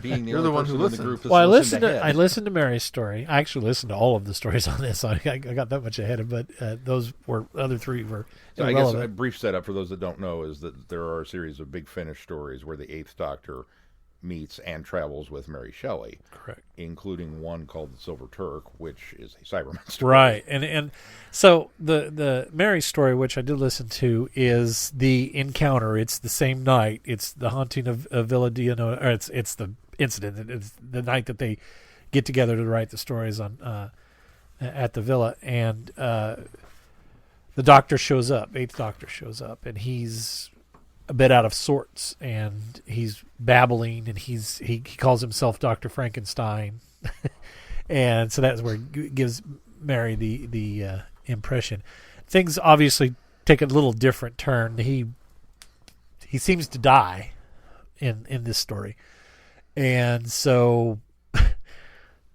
C: Being
B: You're the one who
C: person in the
B: listens.
C: group that's
A: Well,
C: I
A: listened to Mary's story. I actually listened to all of the stories on this. So I got that much ahead of, but those other three were
C: So I guess
A: irrelevant.
C: a brief setup for those that don't know is that there are a series of Big Finish stories where the Eighth Doctor meets and travels with Mary Shelley.
A: Correct.
C: Including one called the Silver Turk, which is a Cyberman story.
A: Right, and so the Mary story, which I did listen to, is the encounter. It's the same night. It's the haunting of Villa Diodati, or it's the incident. It's the night that they get together to write the stories on at the villa, and the Doctor shows up. Eighth Doctor shows up, and he's a bit out of sorts, and he's babbling, and he calls himself Dr. Frankenstein. And so that's where it gives Mary the impression. Things obviously take a little different turn. He seems to die in this story, and so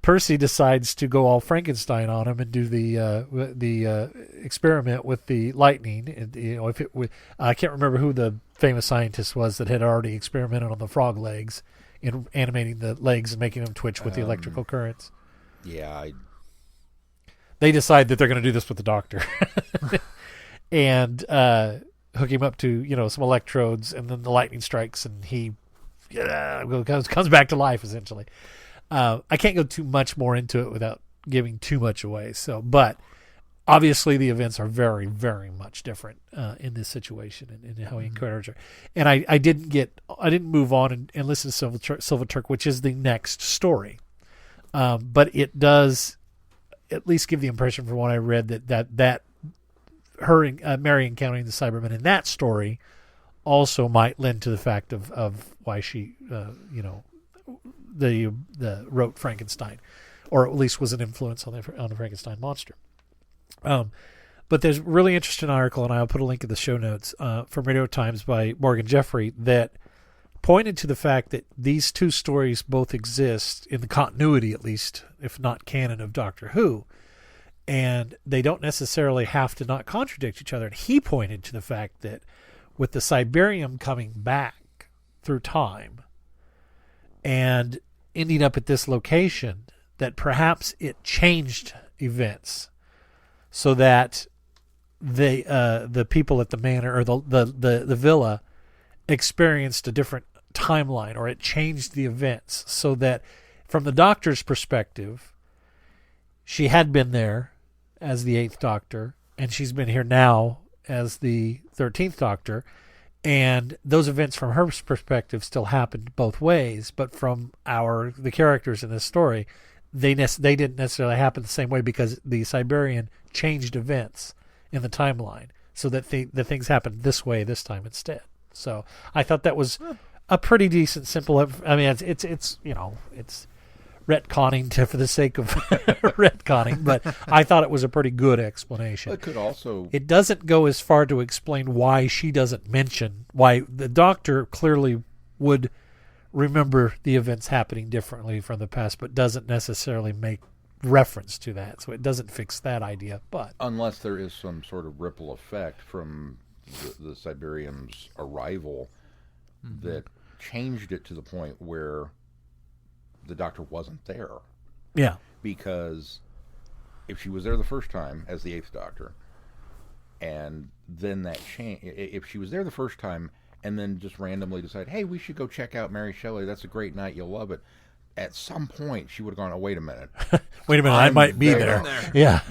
A: Percy decides to go all Frankenstein on him and do the experiment with the lightning. And, if it would, I can't remember who the famous scientist was that had already experimented on the frog legs, in animating the legs and making them twitch with the electrical currents.
C: Yeah,
A: They decide that they're going to do this with the Doctor, and hook him up to some electrodes, and then the lightning strikes, and he comes back to life essentially. I can't go too much more into it without giving too much away. So, but obviously the events are very, very much different in this situation and how he encounters her. And I didn't move on and listen to Silver Turk, which is the next story. But it does at least give the impression, from what I read, that her Mary encountering the Cybermen in that story also might lend to the fact of why she the wrote Frankenstein, or at least was an influence on the Frankenstein monster. But there's a really interesting article, and I'll put a link in the show notes, from Radio Times by Morgan Jeffrey, that pointed to the fact that these two stories both exist in the continuity, at least, if not canon, of Doctor Who, and they don't necessarily have to not contradict each other. And he pointed to the fact that with the Cyberium coming back through time and ending up at this location, that perhaps it changed events so that the people at the manor, or the villa, experienced a different timeline, or it changed the events so that from the Doctor's perspective, she had been there as the Eighth Doctor, and she's been here now as the 13th Doctor, and those events from her perspective still happened both ways, but from the characters in this story, they didn't necessarily happen the same way, because the Cyberian changed events in the timeline so that the things happened this way this time instead. So I thought that was a pretty decent, simple. I mean, it's retconning for the sake of retconning, but I thought it was a pretty good explanation.
C: It could also...
A: It doesn't go as far to explain why she doesn't mention why the Doctor clearly would remember the events happening differently from the past, but doesn't necessarily make reference to that. So it doesn't fix that idea. But
C: unless there is some sort of ripple effect from the Siberium's arrival that changed it to the point where the Doctor wasn't there.
A: Yeah.
C: Because if she was there the first time as the 8th Doctor, and then that change, if she was there the first time and then just randomly decide, hey, we should go check out Mary Shelley, that's a great night, you'll love it. At some point, she would have gone, oh, wait a minute.
A: Wait a minute, I might be there. Yeah.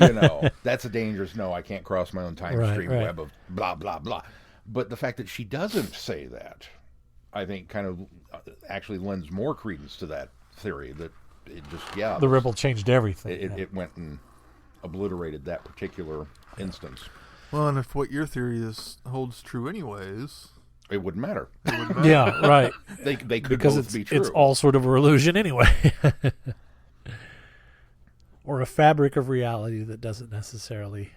C: That's a dangerous no, I can't cross my own time stream web of blah, blah, blah. But the fact that she doesn't say that, I think kind of actually lends more credence to that theory that it just,
A: the ripple changed everything.
C: It went and obliterated that particular instance.
B: Well, and if what your theory holds true anyways...
C: It wouldn't matter.
A: Yeah, right.
C: They could
A: because
C: both be true.
A: It's all sort of a illusion anyway. Or a fabric of reality that doesn't necessarily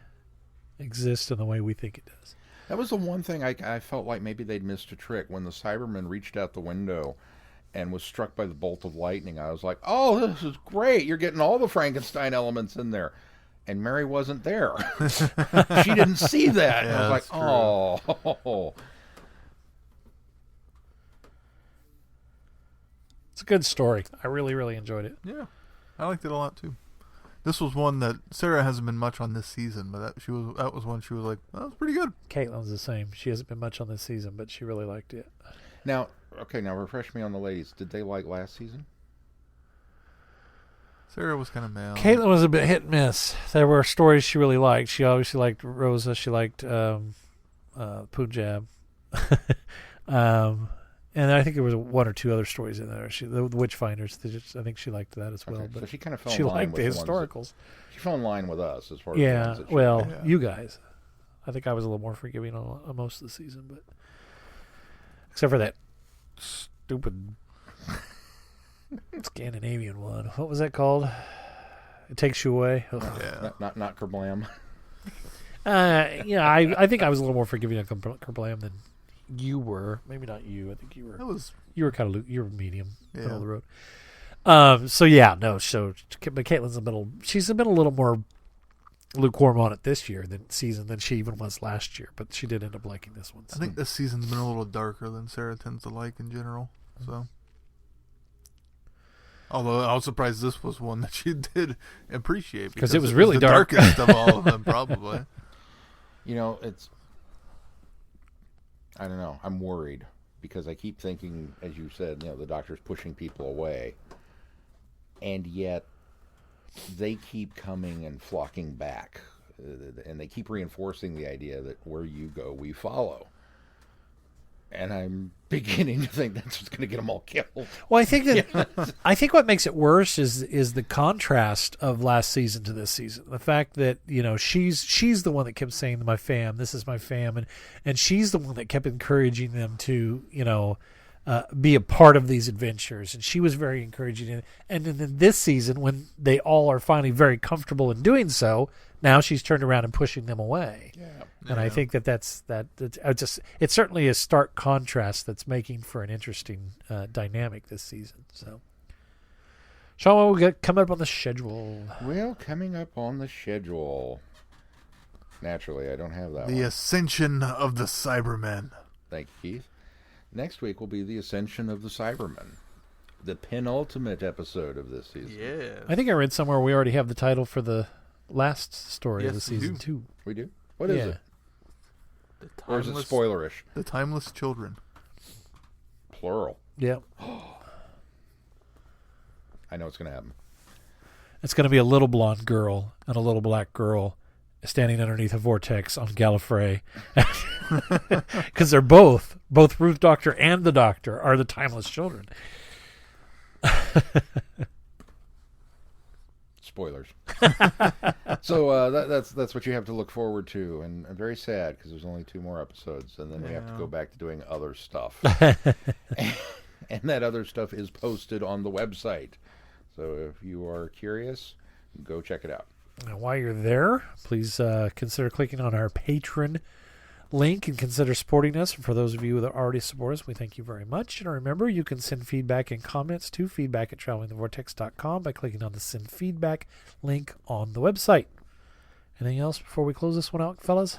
A: exist in the way we think it does.
C: That was the one thing I felt like maybe they'd missed a trick. When the Cyberman reached out the window and was struck by the bolt of lightning, I was like, oh, this is great. You're getting all the Frankenstein elements in there. And Mary wasn't there. She didn't see that. Yeah, I was like, oh.
A: It's a good story. I really, really enjoyed it.
B: Yeah, I liked it a lot too. This was one that Sarah hasn't been much on this season, but that was one she was like, that was pretty good.
A: Caitlin's the same. She hasn't been much on this season, but she really liked it.
C: Now refresh me on the ladies. Did they like last season?
B: Sarah was kind of mad.
A: Caitlin was a bit hit and miss. There were stories she really liked. She obviously liked Rosa. She liked Punjab. And I think there was one or two other stories in there. The Witchfinders. I think she liked that as well.
C: Okay,
A: but
C: so she kind of fell
A: she
C: in line
A: liked
C: with
A: the historicals.
C: She fell in line with us as far as
A: yeah.
C: the ones that she
A: Well,
C: liked.
A: you guys. I think I was a little more forgiving on most of the season, but except for that stupid Scandinavian one. What was that called? It Takes You Away.
B: Yeah.
C: Not Kerblam.
A: Yeah, I think I was a little more forgiving on Kerblam than you were. Maybe not you. I think you were. You were kind of you were medium, middle of the road. So yeah, no. So, but Caitlin's she's been a little more lukewarm on it this year than she even was last year. But she did end up liking this one. So.
B: I think this season's been a little darker than Sarah tends to like in general. So, although I was surprised this was one that she did appreciate
A: because it was really
B: the
A: dark.
B: darkest of all of them, probably.
C: I don't know. I'm worried because I keep thinking, as you said, the Doctor's pushing people away, and yet they keep coming and flocking back, and they keep reinforcing the idea that where you go, we follow. And I'm beginning to think that's what's going to get them all killed.
A: Well, I think that I think what makes it worse is the contrast of last season to this season. The fact that she's the one that kept saying my fam, this is my fam, and she's the one that kept encouraging them to be a part of these adventures, and she was very encouraging. And then this season, when they all are finally very comfortable in doing so, now she's turned around and pushing them away. Yeah. And I think that's it's certainly a stark contrast that's making for an interesting dynamic this season. So, Sean, what we got coming up on the schedule?
C: Well, coming up on the schedule. Naturally, I don't have that.
B: The Ascension of the Cybermen.
C: Thank you, Keith. Next week will be the Ascension of the Cybermen, the penultimate episode of this season.
B: Yeah.
A: I think I read somewhere we already have the title for the last story of the season 2.
C: We do? What is it? Or is it spoilerish?
B: The Timeless Children.
C: Plural.
A: Yeah.
C: I know what's going to happen.
A: It's going to be a little blonde girl and a little black girl standing underneath a vortex on Gallifrey. Because they're both Ruth Doctor and the Doctor are the Timeless Children.
C: Spoilers. So that's what you have to look forward to, and I'm very sad because there's only 2 more episodes, and then we have to go back to doing other stuff. And that other stuff is posted on the website. So if you are curious, go check it out.
A: Now, while you're there, please consider clicking on our Patreon link and consider supporting us. And for those of you that already support us, we thank you very much. And remember, you can send feedback and comments to feedback@travelingthevortex.com by clicking on the Send Feedback link on the website. Anything else before we close this one out, fellas?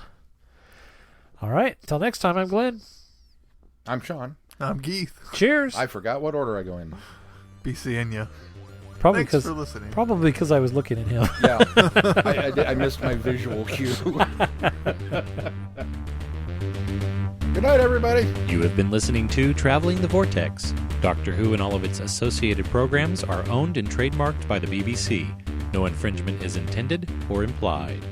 A: All right. Until next time, I'm Glenn.
C: I'm Sean.
B: I'm Keith.
A: Cheers.
C: I forgot what order I go in.
B: Be seeing you.
A: Probably
B: Thanks for listening.
A: Probably because I was looking at him.
C: Yeah, I missed my visual cue. Good night, everybody.
D: You have been listening to Traveling the Vortex. Doctor Who and all of its associated programs are owned and trademarked by the BBC. No infringement is intended or implied.